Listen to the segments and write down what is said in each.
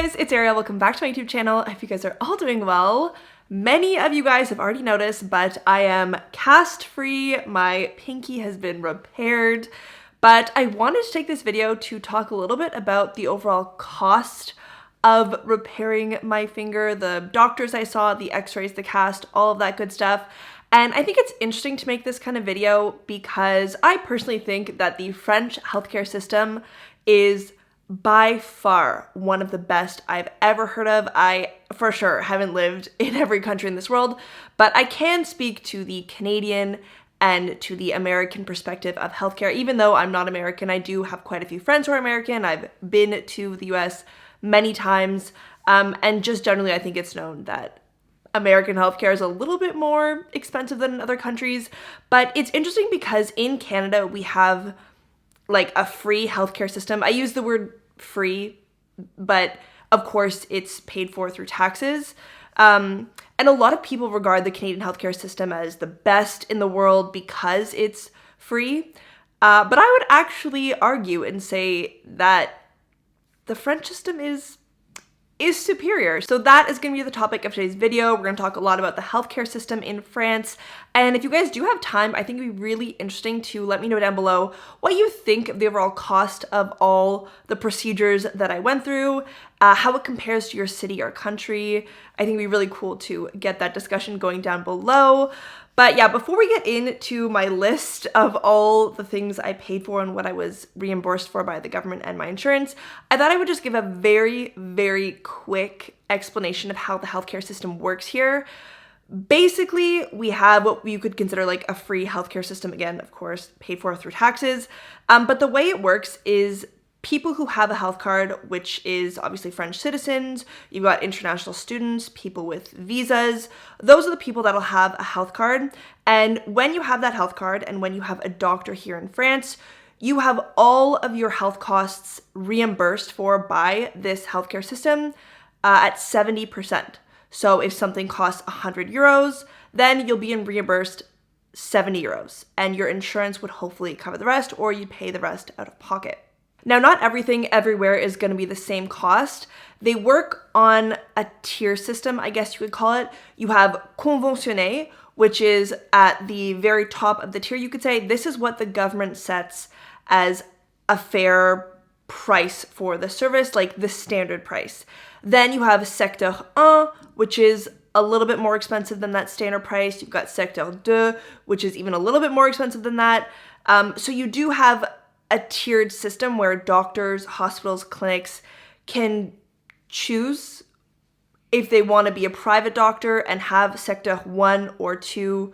guys, it's Arielle. Welcome back to my YouTube channel. I hope you guys are all doing well. Many of you guys have already noticed, but I am cast-free. My pinky has been repaired, but I wanted to take this video to talk a little bit about the overall cost of repairing my finger, the doctors I saw, the x-rays, the cast, all of that good stuff. And I think it's interesting to make this kind of video because I personally think that the French healthcare system is by far one of the best I've ever heard of. I, for sure, haven't lived in every country in this world, but I can speak to the Canadian and to the American perspective of healthcare. Even though I'm not American, I do have quite a few friends who are American. I've been to the US many times, and just generally I think it's known that American healthcare is a little bit more expensive than in other countries. But it's interesting because in Canada we have like a free healthcare system. I use the word free, but of course it's paid for through taxes. And a lot of people regard the Canadian healthcare system as the best in the world because it's free. But I would actually argue and say that the French system is superior. So that is going to be the topic of today's video. We're going to talk a lot about the healthcare system in France. And if you guys do have time, I think it'd be really interesting to let me know down below what you think of the overall cost of all the procedures that I went through, how it compares to your city or country. I think it'd be really cool to get that discussion going down below. But yeah, before we get into my list of all the things I paid for and what I was reimbursed for by the government and my insurance, I thought I would just give a very, very quick explanation of how the healthcare system works here. Basically, we have what you could consider like a free healthcare system, again, of course, paid for through taxes. But the way it works is people who have a health card, which is obviously French citizens, you've got international students, people with visas, those are the people that'll have a health card. And when you have that health card and when you have a doctor here in France, you have all of your health costs reimbursed for by this healthcare system at 70%. So if something costs 100 euros, then you'll be reimbursed 70 euros and your insurance would hopefully cover the rest, or you'd pay the rest out of pocket. Now, not everything everywhere is going to be the same cost. They work on a tier system, I guess you could call it. You have conventionné, which is at the very top of the tier. You could say this is what the government sets as a fair price for the service, like the standard price. Then you have secteur 1, which is a little bit more expensive than that standard price. You've got secteur 2, which is even a little bit more expensive than that. So you do have a tiered system where doctors, hospitals, clinics can choose if they want to be a private doctor and have sector 1 or 2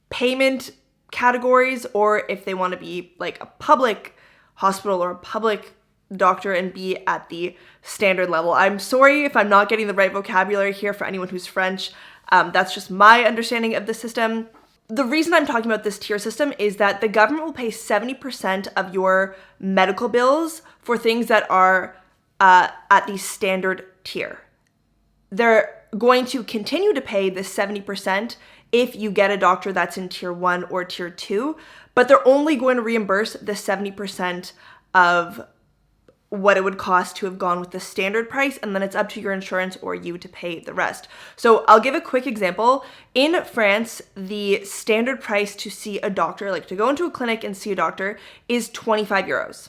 payment categories, or if they want to be like a public hospital or a public doctor and be at the standard level. I'm sorry if I'm not getting the right vocabulary here for anyone who's French. That's just my understanding of the system. The reason I'm talking about this tier system is that the government will pay 70% of your medical bills for things that are at the standard tier. They're going to continue to pay the 70% if you get a doctor that's in tier 1 or tier 2, but they're only going to reimburse the 70% of what it would cost to have gone with the standard price, and then it's up to your insurance or you to pay the rest. So I'll give a quick example. In France, the standard price to see a doctor, like to go into a clinic and see a doctor, is 25 euros.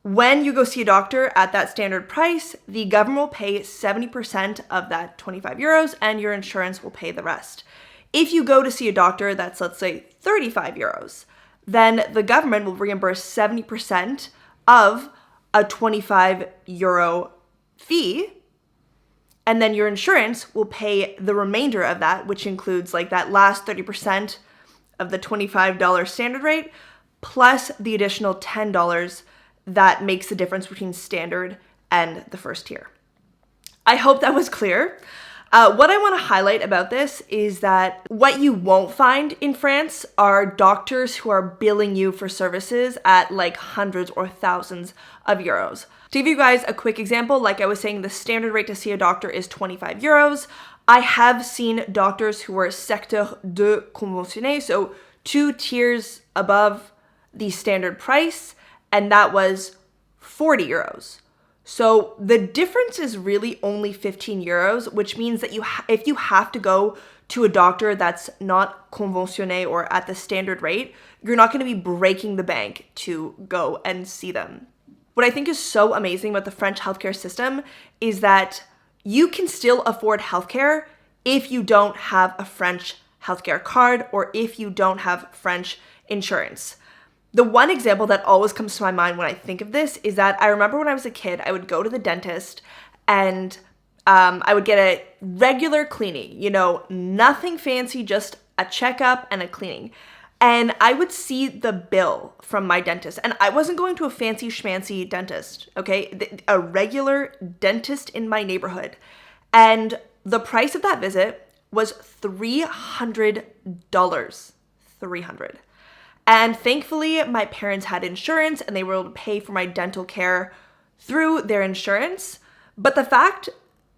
When you go see a doctor at that standard price, the government will pay 70% of that 25 euros and your insurance will pay the rest. If you go to see a doctor that's, let's say, 35 euros, then the government will reimburse 70% of a 25 euro fee, and then your insurance will pay the remainder of that, which includes like that last 30% of the $25 standard rate, plus the additional $10 that makes the difference between standard and the first tier. I hope that was clear. What I want to highlight about this is that what you won't find in France are doctors who are billing you for services at like hundreds or thousands of euros. To give you guys a quick example, like I was saying, the standard rate to see a doctor is 25 euros. I have seen doctors who were secteur 2 conventionné, so 2 tiers above the standard price, and that was 40 euros. So the difference is really only 15 euros, which means that if you have to go to a doctor that's not conventionné or at the standard rate, you're not going to be breaking the bank to go and see them. What I think is so amazing about the French healthcare system is that you can still afford healthcare if you don't have a French healthcare card or if you don't have French insurance. The one example that always comes to my mind when I think of this is that I remember when I was a kid, I would go to the dentist and I would get a regular cleaning, nothing fancy, just a checkup and a cleaning. And I would see the bill from my dentist, and I wasn't going to a fancy schmancy dentist, okay? A regular dentist in my neighborhood. And the price of that visit was $300. $300. And thankfully, my parents had insurance and they were able to pay for my dental care through their insurance. But the fact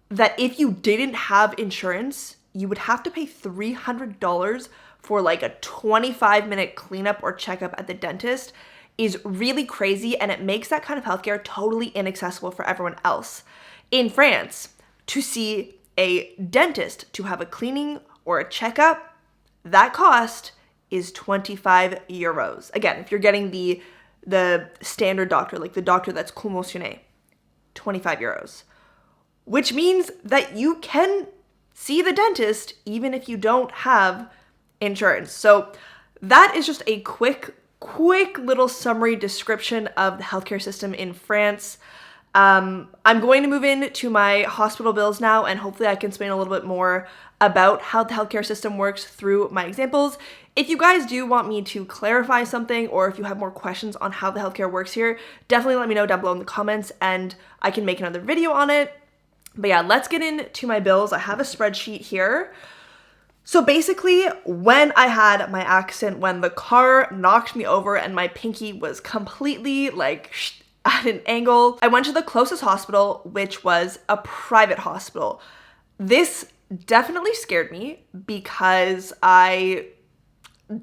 that if you didn't have insurance, you would have to pay $300 for like a 25-minute cleanup or checkup at the dentist is really crazy, and it makes that kind of healthcare totally inaccessible for everyone else. In France, to see a dentist, to have a cleaning or a checkup, that cost is 25 euros. Again, if you're getting the standard doctor, like the doctor that's conventionné, 25 euros. Which means that you can see the dentist even if you don't have insurance. So that is just a quick little summary description of the healthcare system in France. I'm going to move into my hospital bills now, and hopefully I can explain a little bit more about how the healthcare system works through my examples. If you guys do want me to clarify something, or if you have more questions on how the healthcare works here, definitely let me know down below in the comments and I can make another video on it. But yeah, let's get into my bills. I have a spreadsheet here. So basically, when I had my accident, when the car knocked me over and my pinky was completely like at an angle, I went to the closest hospital, which was a private hospital. This definitely scared me because I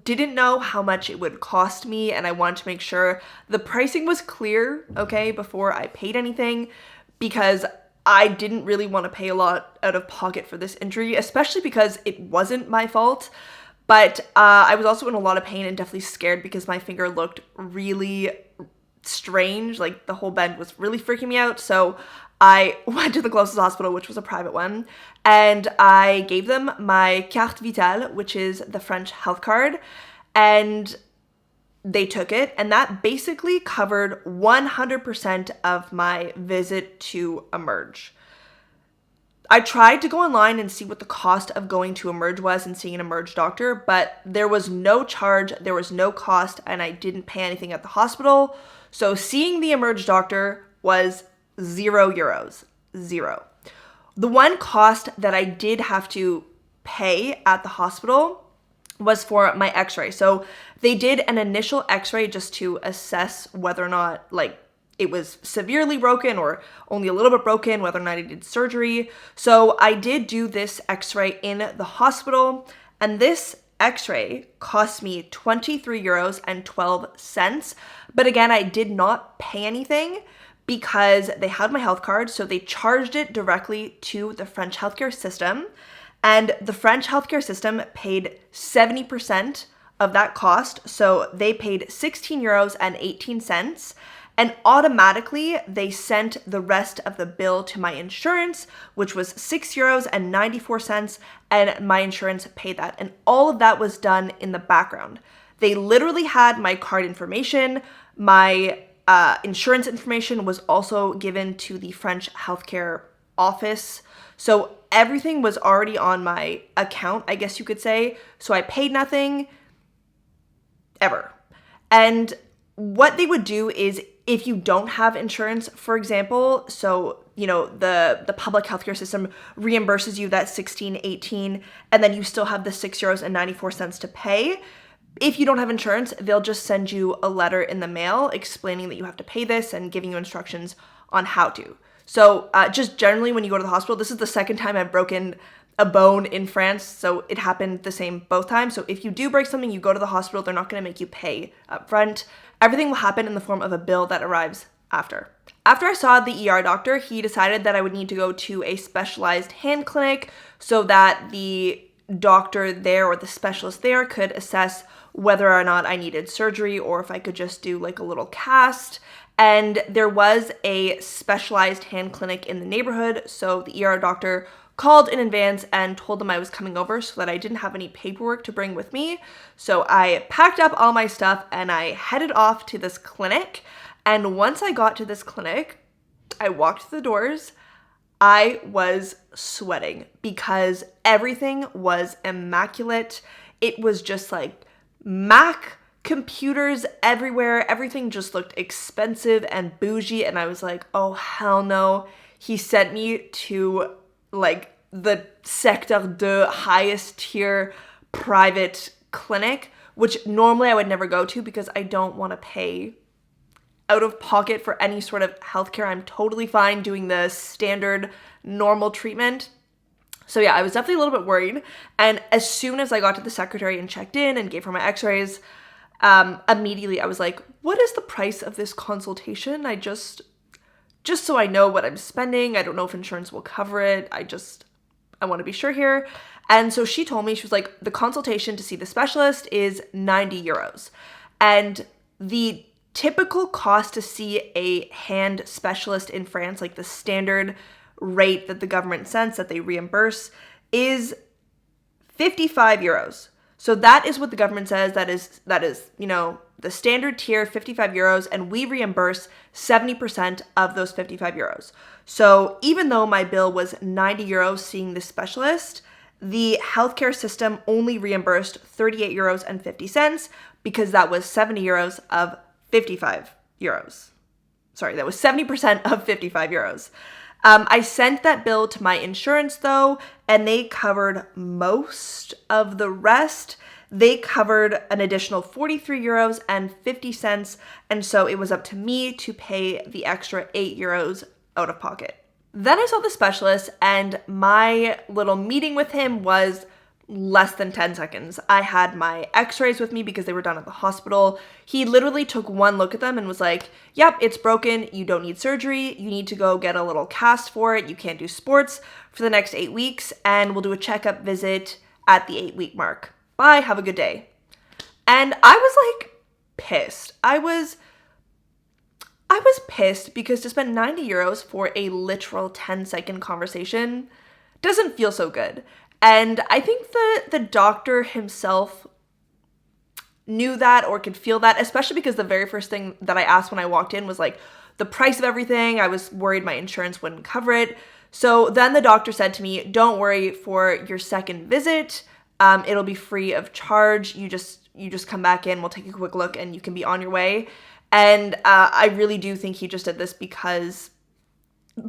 didn't know how much it would cost me, and I wanted to make sure the pricing was clear, okay, before I paid anything, because I didn't really want to pay a lot out of pocket for this injury, especially because it wasn't my fault. But I was also in a lot of pain and definitely scared because my finger looked really strange. Like the whole bend was really freaking me out. So I went to the closest hospital, which was a private one, and I gave them my carte vitale, which is the French health card, and they took it, and that basically covered 100% of my visit to Emerge. I tried to go online and see what the cost of going to Emerge was and seeing an Emerge doctor, but there was no charge, there was no cost, and I didn't pay anything at the hospital. So seeing the Emerge doctor was 0 euros. 0. The one cost that I did have to pay at the hospital was for my x-ray. So they did an initial x-ray just to assess whether or not like it was severely broken or only a little bit broken, whether or not I did surgery. So I did do this x-ray in the hospital, and this x-ray cost me 23 euros and 12 cents. But again, I did not pay anything because they had my health card, so they charged it directly to the French healthcare system. And the French healthcare system paid 70% of that cost. So they paid 16 euros and 18 cents. And automatically they sent the rest of the bill to my insurance, which was 6 euros and 94 cents. And my insurance paid that. And all of that was done in the background. They literally had my card information. My insurance information was also given to the French healthcare office. So everything was already on my account, I guess you could say. So I paid nothing ever. And what they would do is if you don't have insurance, for example, so, the public healthcare system reimburses you that 16, 18, and then you still have the 6 euros and 94 cents to pay. If you don't have insurance, they'll just send you a letter in the mail explaining that you have to pay this and giving you instructions on how to. So just generally when you go to the hospital, this is the second time I've broken a bone in France, so it happened the same both times. So if you do break something, you go to the hospital, they're not going to make you pay up front. Everything will happen in the form of a bill that arrives after. After I saw the ER doctor, he decided that I would need to go to a specialized hand clinic so that the doctor there or the specialist there could assess whether or not I needed surgery or if I could just do like a little cast. And there was a specialized hand clinic in the neighborhood, so the ER doctor called in advance and told them I was coming over so that I didn't have any paperwork to bring with me. So I packed up all my stuff and I headed off to this clinic. And once I got to this clinic, I walked through the doors. I was sweating because everything was immaculate. It was just like Mac computers everywhere. Everything just looked expensive and bougie. And I was like, oh, hell no. He sent me to like the sector de highest tier private clinic, which normally I would never go to because I don't want to pay out of pocket for any sort of healthcare. I'm totally fine doing the standard normal treatment. So yeah, I was definitely a little bit worried. And as soon as I got to the secretary and checked in and gave her my x-rays, immediately I was like, what is the price of this consultation? Just so I know what I'm spending. I don't know if insurance will cover it. I want to be sure here. And so she told me, she was like, the consultation to see the specialist is 90 euros. And the typical cost to see a hand specialist in France, like the standard rate that the government sends that they reimburse, is 55 euros. So that is what the government says. That is, you know, the standard tier, 55 euros, and we reimburse 70% of those 55 euros. So even though my bill was 90 euros seeing the specialist, the healthcare system only reimbursed 38 euros and 50 cents because that was 70 euros of 55 euros. Sorry, that was 70% of 55 euros. I sent that bill to my insurance though, and they covered most of the rest. They covered an additional 43 euros and 50 cents, and so it was up to me to pay the extra 8 euros out of pocket. Then I saw the specialist, and my little meeting with him was less than 10 seconds. I had my x-rays with me because they were done at the hospital. He literally took one look at them and was like, yep, it's broken. You don't need surgery. You need to go get a little cast for it. You can't do sports for the next 8 weeks, and we'll do a checkup visit at the 8-week mark. Bye, have a good day. And I was like pissed. I was pissed because to spend 90 euros for a literal 10-second conversation doesn't feel so good. And I think the doctor himself knew that or could feel that, especially because the very first thing that I asked when I walked in was like the price of everything. I was worried my insurance wouldn't cover it. So then the doctor said to me, don't worry, for your second visit, it'll be free of charge. You just come back in, we'll take a quick look, and you can be on your way. And I really do think he just did this because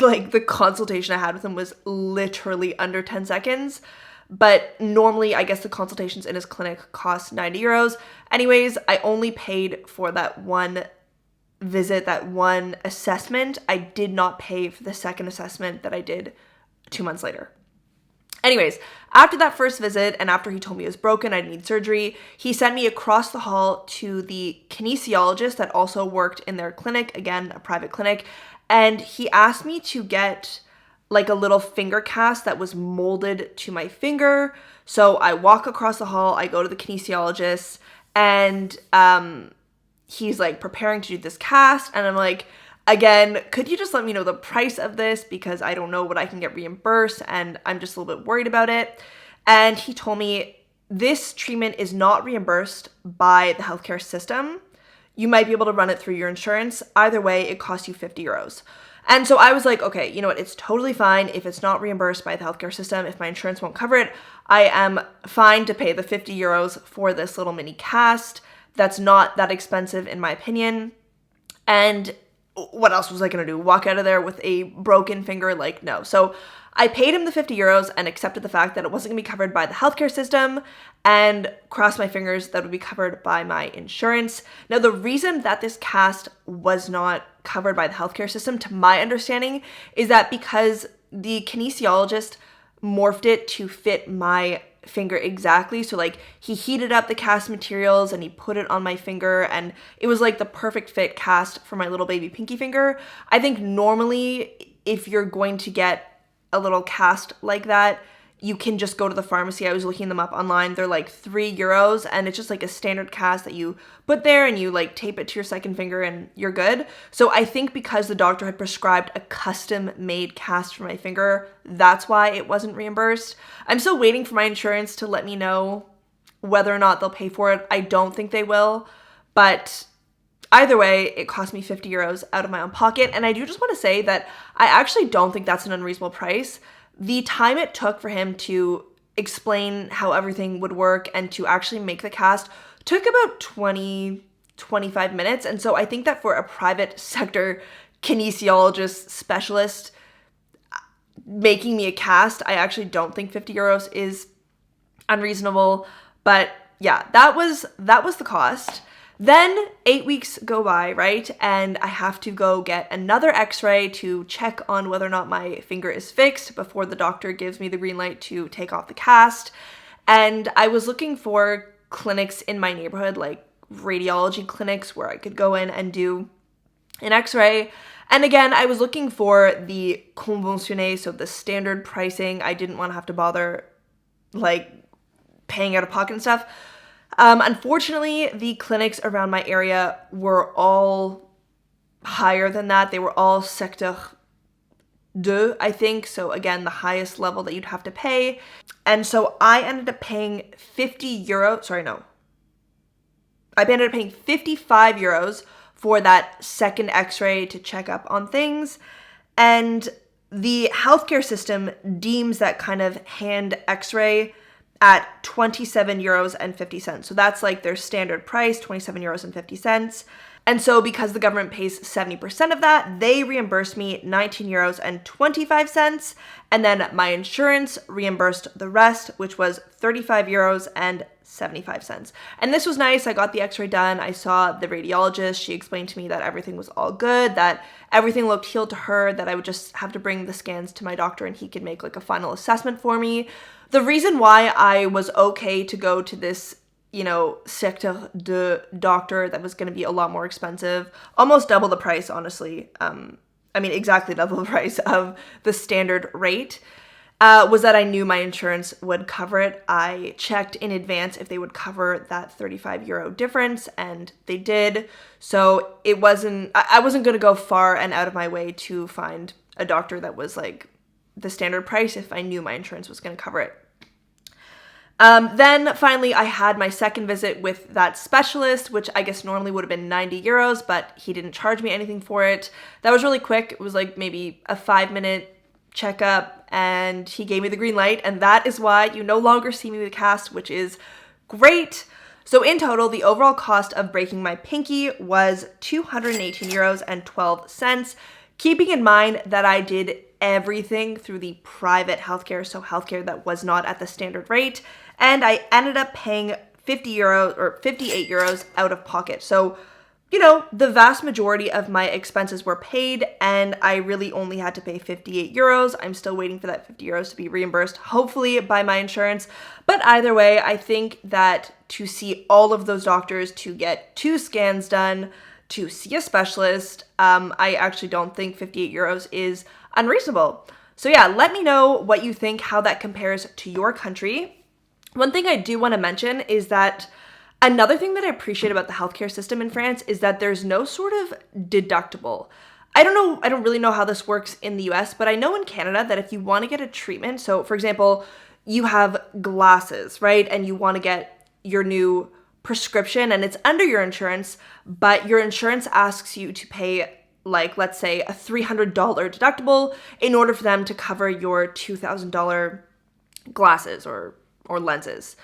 like the consultation I had with him was literally under 10 seconds. But normally, I guess the consultations in his clinic cost 90 euros. Anyways, I only paid for that one visit, that one assessment. I did not pay for the second assessment that I did 2 months later. Anyways, after that first visit and after he told me it was broken, I need surgery, he sent me across the hall to the kinesiologist that also worked in their clinic, again, a private clinic, and he asked me to get like a little finger cast that was molded to my finger. So I walk across the hall, I go to the kinesiologist, and he's like preparing to do this cast, and I'm like, again, could you just let me know the price of this because I don't know what I can get reimbursed and I'm just a little bit worried about it. And he told me this treatment is not reimbursed by the healthcare system. You might be able to run it through your insurance. Either way, it costs you 50 euros. And so I was like, okay, you know what? It's totally fine if it's not reimbursed by the healthcare system. If my insurance won't cover it, I am fine to pay the 50 euros for this little mini cast. That's not that expensive in my opinion. And what else was I going to do? Walk out of there with a broken finger? Like, no. So I paid him the 50 euros and accepted the fact that it wasn't going to be covered by the healthcare system and crossed my fingers that would be covered by my insurance. Now, the reason that this cast was not covered by the healthcare system, to my understanding, is that because the kinesiologist morphed it to fit my finger exactly. So like he heated up the cast materials and he put it on my finger, and it was like the perfect fit cast for my little baby pinky finger. I think normally if you're going to get a little cast like that, you can just go to the pharmacy. I was looking them up online. They're like €3, and it's just like a standard cast that you put there and you like tape it to your second finger and you're good. So I think because the doctor had prescribed a custom made cast for my finger, that's why it wasn't reimbursed. I'm still waiting for my insurance to let me know whether or not they'll pay for it. I don't think they will, but either way, it cost me €50 out of my own pocket. And I do just want to say that I actually don't think that's an unreasonable price. The time it took for him to explain how everything would work and to actually make the cast took about 25 minutes. And so I think that for a private sector kinesiologist specialist making me a cast, I actually don't think €50 is unreasonable. But yeah, that was the cost. Then 8 weeks go by, right? And I have to go get another x-ray to check on whether or not my finger is fixed before the doctor gives me the green light to take off the cast. And I was looking for clinics in my neighborhood, like radiology clinics where I could go in and do an x-ray. And again, I was looking for the conventionné, so the standard pricing. I didn't want to have to bother like paying out of pocket and stuff. Unfortunately, the clinics around my area were all higher than that. They were all secteur 2, I think. So again, the highest level that you'd have to pay. And so I ended up paying €55 for that second x-ray to check up on things. And the healthcare system deems that kind of hand x-ray at €27.50. So that's like their standard price, €27.50. And so because the government pays 70% of that, they reimbursed me €19.25. And then my insurance reimbursed the rest, which was €35.75. And this was nice. I got the x-ray done. I saw the radiologist. She explained to me that everything was all good, that everything looked healed to her, that I would just have to bring the scans to my doctor and he could make like a final assessment for me. The reason why I was okay to go to this, secteur 2 doctor that was going to be a lot more expensive, almost double the price, honestly. Exactly double the price of the standard rate, was that I knew my insurance would cover it. I checked in advance if they would cover that €35 difference, and they did. So I wasn't going to go far and out of my way to find a doctor that was like the standard price if I knew my insurance was going to cover it. Then finally I had my second visit with that specialist, which I guess normally would have been €90, but he didn't charge me anything for it. That was really quick. It was like maybe a 5-minute checkup, and he gave me the green light, and that is why you no longer see me with a cast, which is great. So in total, the overall cost of breaking my pinky was €218.12, keeping in mind that I did everything through the private healthcare, so healthcare that was not at the standard rate, and I ended up paying €50 or €58 out of pocket. So, the vast majority of my expenses were paid, and I really only had to pay €58. I'm still waiting for that €50 to be reimbursed, hopefully by my insurance. But either way, I think that to see all of those doctors, to get 2 scans done, to see a specialist, I actually don't think €58 is unreasonable. So yeah, let me know what you think, how that compares to your country. One thing I do want to mention is that another thing that I appreciate about the healthcare system in France is that there's no sort of deductible. I don't really know how this works in the US, but I know in Canada that if you want to get a treatment, so for example, you have glasses, right? And you want to get your new prescription and it's under your insurance, but your insurance asks you to pay like, let's say, a $300 deductible in order for them to cover your $2,000 glasses or lenses.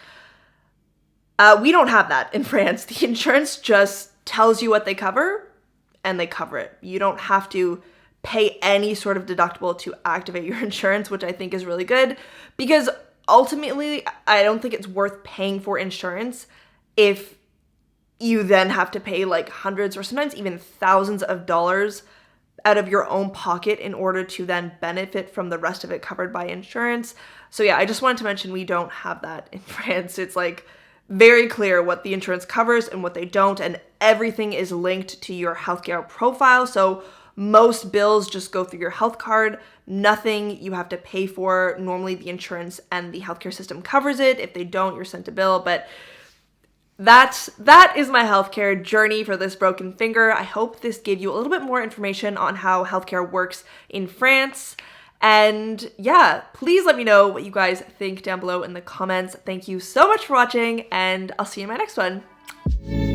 We don't have that in France. The insurance just tells you what they cover and they cover it. You don't have to pay any sort of deductible to activate your insurance, which I think is really good, because ultimately I don't think it's worth paying for insurance if you then have to pay like hundreds or sometimes even thousands of dollars out of your own pocket in order to then benefit from the rest of it covered by insurance. So yeah, I just wanted to mention we don't have that in France. It's like very clear what the insurance covers and what they don't, and everything is linked to your healthcare profile. So most bills just go through your health card. Nothing you have to pay for. Normally the insurance and the healthcare system covers it. If they don't, you're sent a bill. But that is my healthcare journey for this broken finger. I hope this gave you a little bit more information on how healthcare works in France. And yeah, please let me know what you guys think down below in the comments. Thank you so much for watching, and I'll see you in my next one.